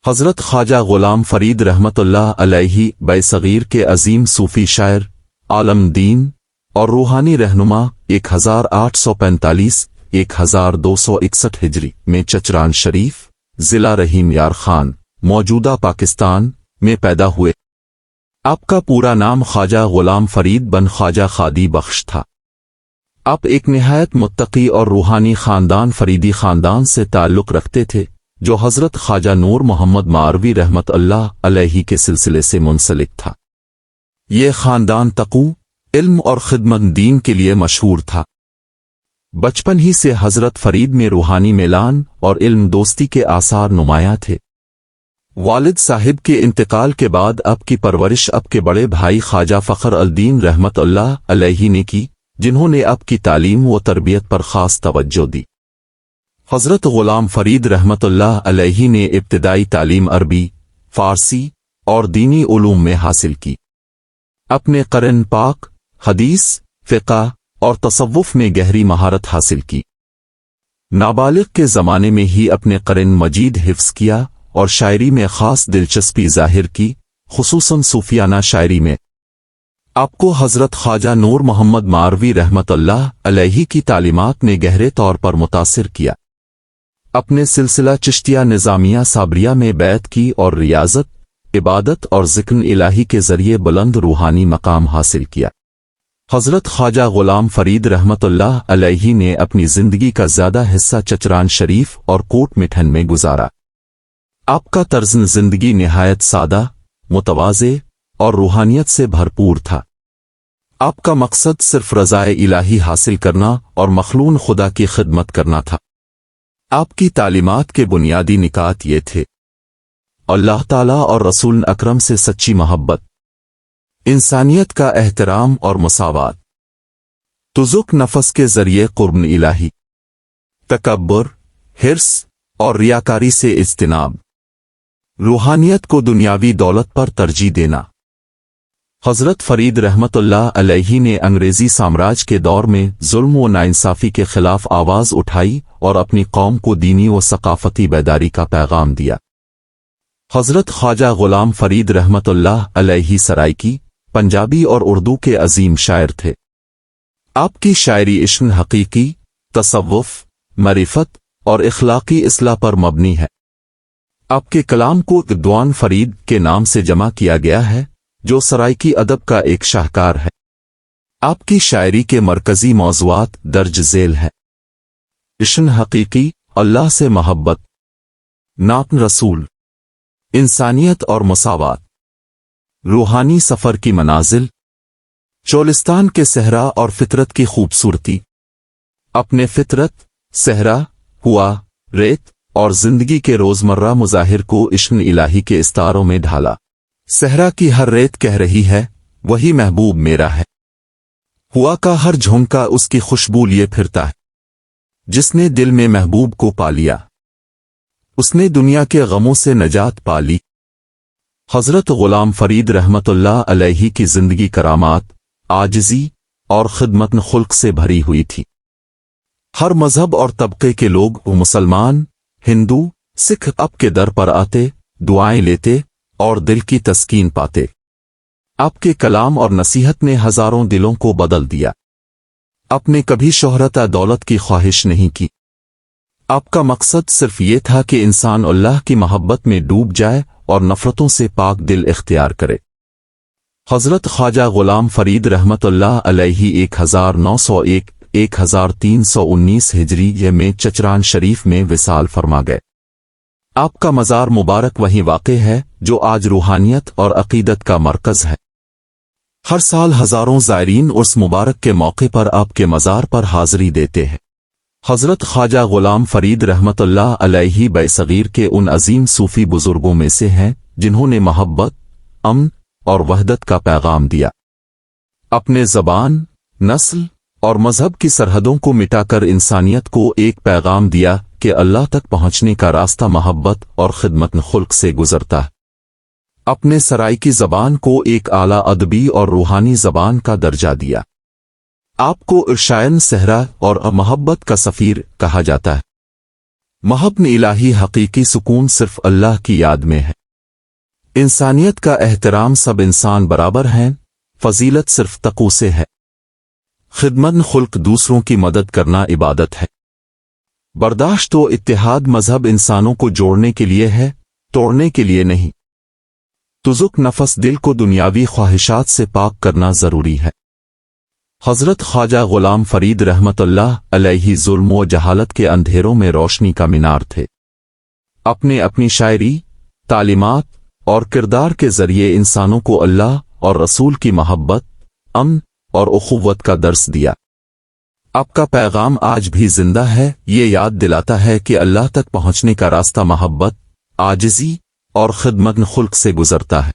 حضرت خواجہ غلام فرید رحمت اللہ علیہ بیصغیر کے عظیم صوفی شاعر، عالم دین اور روحانی رہنما 1845-1261 ہجری میں چچران شریف، ضلع رحیم یار خان، موجودہ پاکستان میں پیدا ہوئے۔ آپ کا پورا نام خواجہ غلام فرید بن خواجہ خادی بخش تھا۔ آپ ایک نہایت متقی اور روحانی خاندان فریدی خاندان سے تعلق رکھتے تھے، جو حضرت خواجہ نور محمد ماروی رحمت اللہ علیہ کے سلسلے سے منسلک تھا۔ یہ خاندان تقوی، علم اور خدمت دین کے لیے مشہور تھا۔ بچپن ہی سے حضرت فرید میں روحانی میلان اور علم دوستی کے آثار نمایاں تھے۔ والد صاحب کے انتقال کے بعد اب کی پرورش اب کے بڑے بھائی خواجہ فخر الدین رحمت اللہ علیہ نے کی، جنہوں نے اب کی تعلیم و تربیت پر خاص توجہ دی۔ حضرت غلام فرید رحمت اللہ علیہ نے ابتدائی تعلیم عربی، فارسی اور دینی علوم میں حاصل کی۔ اپنے قرن پاک، حدیث، فقہ اور تصوف میں گہری مہارت حاصل کی۔ نابالغ کے زمانے میں ہی اپنے قرن مجید حفظ کیا اور شاعری میں خاص دلچسپی ظاہر کی، خصوصاً صوفیانہ شاعری میں۔ آپ کو حضرت خواجہ نور محمد ماروی رحمت اللہ علیہ کی تعلیمات نے گہرے طور پر متاثر کیا۔ اپنے سلسلہ چشتیہ نظامیہ صابریہ میں بیعت کی اور ریاضت، عبادت اور ذکر الہی کے ذریعے بلند روحانی مقام حاصل کیا۔ حضرت خواجہ غلام فرید رحمت اللہ علیہ نے اپنی زندگی کا زیادہ حصہ چچران شریف اور کوٹ مٹھن میں گزارا۔ آپ کا طرز زندگی نہایت سادہ، متواضع اور روحانیت سے بھرپور تھا۔ آپ کا مقصد صرف رضائے الہی حاصل کرنا اور مخلوق خدا کی خدمت کرنا تھا۔ آپ کی تعلیمات کے بنیادی نکات یہ تھے: اللہ تعالیٰ اور رسول اکرم سے سچی محبت، انسانیت کا احترام اور مساوات، تزک نفس کے ذریعے قرب الہی، تکبر، حرص اور ریاکاری سے اجتناب، روحانیت کو دنیاوی دولت پر ترجیح دینا۔ حضرت فرید رحمت اللہ علیہ نے انگریزی سامراج کے دور میں ظلم و ناانصافی کے خلاف آواز اٹھائی اور اپنی قوم کو دینی و ثقافتی بیداری کا پیغام دیا۔ حضرت خواجہ غلام فرید رحمت اللہ علیہ سرائکی، پنجابی اور اردو کے عظیم شاعر تھے۔ آپ کی شاعری عشق حقیقی، تصوف، معرفت اور اخلاقی اصلاح پر مبنی ہے۔ آپ کے کلام کو دیوان فرید کے نام سے جمع کیا گیا ہے، جو سرائکی ادب کا ایک شاہکار ہے۔ آپ کی شاعری کے مرکزی موضوعات درج ذیل ہیں: عشق حقیقی، اللہ سے محبت، نعت رسول، انسانیت اور مساوات، روحانی سفر کی منازل، چولستان کے صحرا اور فطرت کی خوبصورتی۔ اپنے فطرت، صحرا، ہوا، ریت اور زندگی کے روزمرہ مظاہر کو عشق الہی کے استاروں میں ڈھالا۔ صحرا کی ہر ریت کہہ رہی ہے، وہی محبوب میرا ہے۔ ہوا کا ہر جھونکا اس کی خوشبو لیے پھرتا ہے۔ جس نے دل میں محبوب کو پا لیا، اس نے دنیا کے غموں سے نجات پا لی۔ حضرت غلام فرید رحمت اللہ علیہ کی زندگی کرامات، عاجزی اور خدمت خلق سے بھری ہوئی تھی۔ ہر مذہب اور طبقے کے لوگ، مسلمان، ہندو، سکھ، آپ کے در پر آتے، دعائیں لیتے اور دل کی تسکین پاتے۔ آپ کے کلام اور نصیحت نے ہزاروں دلوں کو بدل دیا۔ آپ نے کبھی شہرت دولت کی خواہش نہیں کی۔ آپ کا مقصد صرف یہ تھا کہ انسان اللہ کی محبت میں ڈوب جائے اور نفرتوں سے پاک دل اختیار کرے۔ حضرت خواجہ غلام فرید رحمت اللہ علیہ 1901-1319 ہجری میں چچران شریف میں وصال فرما گئے۔ آپ کا مزار مبارک وہیں واقع ہے جو آج روحانیت اور عقیدت کا مرکز ہے۔ ہر سال ہزاروں زائرین عرس مبارک کے موقع پر آپ کے مزار پر حاضری دیتے ہیں۔ حضرت خواجہ غلام فرید رحمت اللہ علیہ بیصغیر کے ان عظیم صوفی بزرگوں میں سے ہیں جنہوں نے محبت، امن اور وحدت کا پیغام دیا۔ اپنے زبان، نسل اور مذہب کی سرحدوں کو مٹا کر انسانیت کو ایک پیغام دیا کہ اللہ تک پہنچنے کا راستہ محبت اور خدمت خلق سے گزرتا ہے۔ اپنے سرائکی زبان کو ایک اعلیٰ ادبی اور روحانی زبان کا درجہ دیا۔ آپ کو عشائن صحرا اور محبت کا سفیر کہا جاتا ہے۔ محبن الہی حقیقی سکون صرف اللہ کی یاد میں ہے۔ انسانیت کا احترام، سب انسان برابر ہیں، فضیلت صرف تقوی سے ہے۔ خدمت خلق، دوسروں کی مدد کرنا عبادت ہے۔ برداشت و اتحاد، مذہب انسانوں کو جوڑنے کے لیے ہے، توڑنے کے لیے نہیں۔ تزک نفس، دل کو دنیاوی خواہشات سے پاک کرنا ضروری ہے۔ حضرت خواجہ غلام فرید رحمت اللہ علیہ ظلم و جہالت کے اندھیروں میں روشنی کا مینار تھے۔ اپنی شاعری، تعلیمات اور کردار کے ذریعے انسانوں کو اللہ اور رسول کی محبت، امن اور اخوت کا درس دیا۔ آپ کا پیغام آج بھی زندہ ہے، یہ یاد دلاتا ہے کہ اللہ تک پہنچنے کا راستہ محبت، عاجزی اور خدمت خلق سے گزرتا ہے۔